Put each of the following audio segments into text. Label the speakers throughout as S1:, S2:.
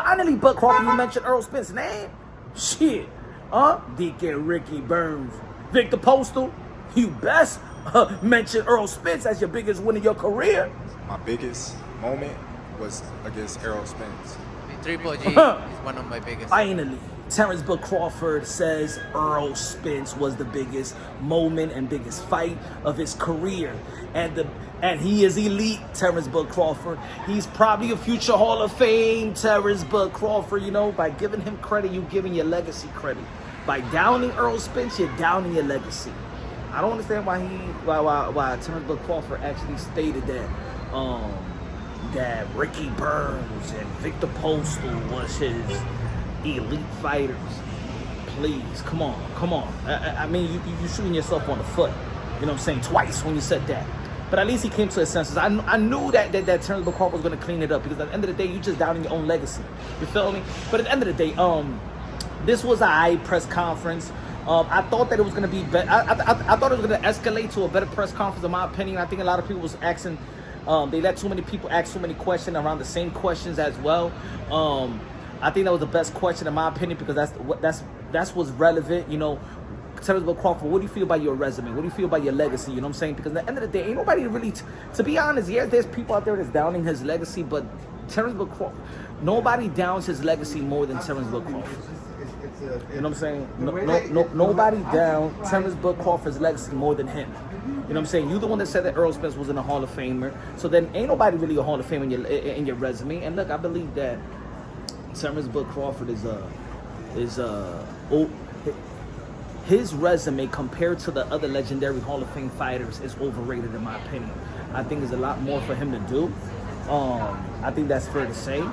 S1: Finally, Bud Crawford, you mentioned Errol Spence's name. Shit. DK Ricky Burns. Viktor Postol, you best mention Errol Spence as your biggest win in your career.
S2: My biggest moment was against Errol Spence.
S3: Triple G is one of my biggest.
S1: Finally, Terence Bud Crawford says Errol Spence was the biggest moment and biggest fight of his career. And he is elite, Terence Bud Crawford. He's probably a future Hall of Fame, Terence Bud Crawford. You know, by giving him credit, you're giving your legacy credit. By downing Errol Spence, you're downing your legacy. I don't understand why Terence Bud Crawford actually stated that Ricky Burns and Viktor Postol was his elite fighters. Please, come on. I mean, you're shooting yourself on the foot. You know what I'm saying? Twice when you said that. But at least he came to his senses. I knew that Terence Bud Crawford was going to clean it up, because at the end of the day, you just downing your own legacy. You feel me? But at the end of the day, this was a high press conference. I thought that it was going to be better. I thought it was going to escalate to a better press conference, in my opinion. I think a lot of people was asking. They let too many people ask so many questions around the same questions as well. I think that was the best question, in my opinion, because that's what's relevant. You know, Terence Bud Crawford, what do you feel about your resume? What do you feel about your legacy? You know what I'm saying? Because at the end of the day, ain't nobody really, to be honest, yeah, there's people out there that's downing his legacy, but Terence Bud Crawford, nobody downs his legacy more than Terence Bud Crawford. You know what I'm saying? Nobody down Terence Bud Crawford's legacy more than him. You know what I'm saying? You're the one that said that Errol Spence wasn't a Hall of Famer. So then ain't nobody really a Hall of Fame in your resume. And look, I believe that Terence Bud Crawford his resume compared to the other legendary Hall of Fame fighters is overrated, in my opinion. I think there's a lot more for him to do. I think that's fair to say.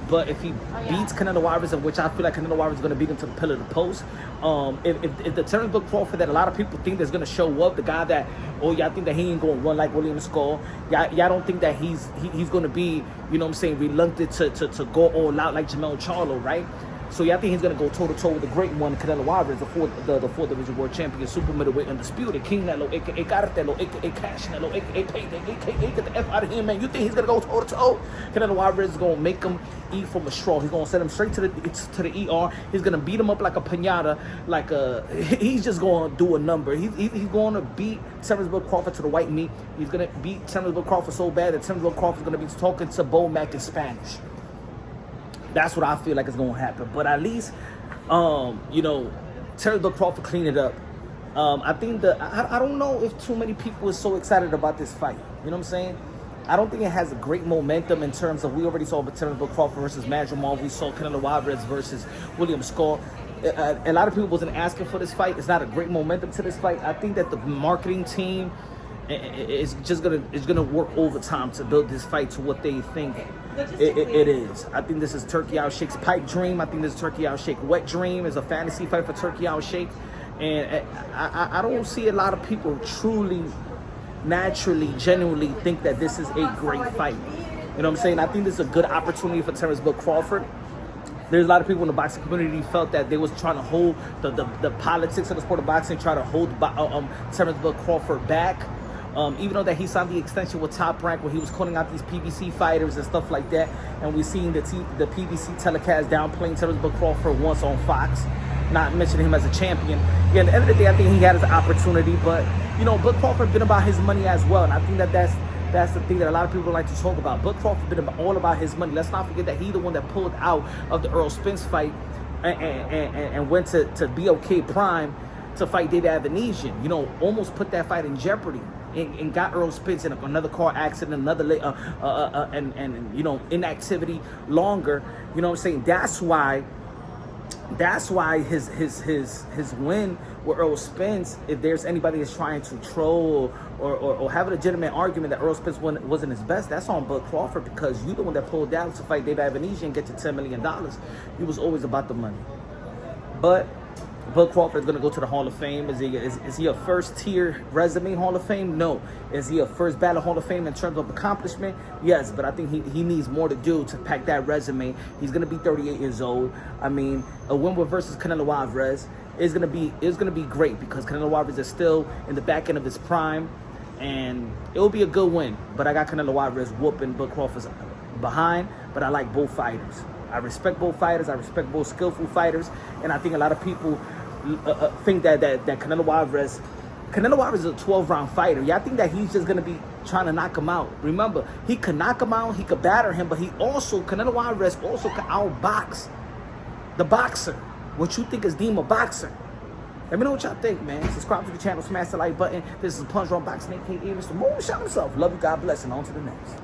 S1: But if he beats Canelo Alvarez, in which I feel like Canelo Alvarez is going to beat him to the pillar of the post, if the Terence Bud Crawford that a lot of people think that's going to show up, the guy that, y'all think that he ain't going to run like William Skull, y'all don't think that he's going to be, you know what I'm saying, reluctant to go all out like Jermell Charlo, right? So y'all think he's going to go toe-to-toe with the great one, Canelo Alvarez, the fourth division world champion, super middleweight, undisputed, King Nelo, a.k.a. Cartelo, a.k.a. Cash Nelo, a.k.a. Payday, a.k.a. get the F out of here, man. You think he's going to go toe-to-toe? Canelo Alvarez is going to make him eat from a straw. He's going to send him straight to the ER. He's going to beat him up like a piñata, he's just going to do a number. He's going to beat Terence Bud Crawford to the white meat. He's going to beat Terence Bud Crawford so bad that Terence Bud Crawford's going to be talking to Bo Mack in Spanish. That's what I feel like is going to happen. But at least, Terence Bud Crawford cleaned it up. I think I don't know if too many people are so excited about this fight. You know what I'm saying? I don't think it has a great momentum in terms of, we already saw Terence Bud Crawford versus Madrimal. We saw Canelo Alvarez versus William Skull. A lot of people wasn't asking for this fight. It's not a great momentum to this fight. I think that the marketing team is gonna work overtime to build this fight to what they think it is. I think this is Turkey Al Sheikh's pipe dream. I think this is Turkey Al Sheikh wet dream. Is a fantasy fight for Turkey Al Sheikh, and I don't see a lot of people truly, naturally, genuinely think that this is a great fight. You know what I'm saying? I think this is a good opportunity for Terence Bud Crawford. There's a lot of people in the boxing community felt that they was trying to hold the politics of the sport of boxing, try to hold Terence Bud Crawford back. Even though that he signed the extension with Top Rank, where he was calling out these PBC fighters and stuff like that, and we've seen the PBC telecast downplaying Terence Bud Crawford once on Fox, not mentioning him as a champion. Yeah, at the end of the day, I think he had his opportunity, but Bud Crawford been about his money as well, and I think that's the thing that a lot of people like to talk about. Bud Crawford been all about his money. Let's not forget that he the one that pulled out of the Errol Spence fight and went to BOK Prime to fight David Avanesian. Almost put that fight in jeopardy. And got Errol Spence in another car accident, another inactivity longer. You know what I'm saying? That's why his win with Errol Spence, if there's anybody that's trying to troll or have a legitimate argument that Errol Spence wasn't his best, that's on Bud Crawford, because you the one that pulled down to fight David Avanesian and get to $10 million. He was always about the money. But Bud Crawford is going to go to the Hall of Fame. Is he a first-tier resume Hall of Fame? No. Is he a first ballot Hall of Fame in terms of accomplishment? Yes, but I think he needs more to do to pack that resume. He's going to be 38 years old. I mean, a win versus Canelo Alvarez is going to be great, because Canelo Alvarez is still in the back end of his prime, and it will be a good win. But I got Canelo Alvarez whooping Bud Crawford's behind, but I like both fighters. I respect both fighters. I respect both skillful fighters, and I think a lot of people think that Canelo Alvarez is a 12-round fighter. Yeah, I think that he's just gonna be trying to knock him out. Remember, he could knock him out, he could batter him, but Canelo Alvarez also can outbox the boxer. What you think is deemed a boxer? Let me know what y'all think, man. Subscribe to the channel, smash the like button. This is Punch Drunk Boxing, aka Mr. Moon. Shout himself. Love you, God bless, and on to the next.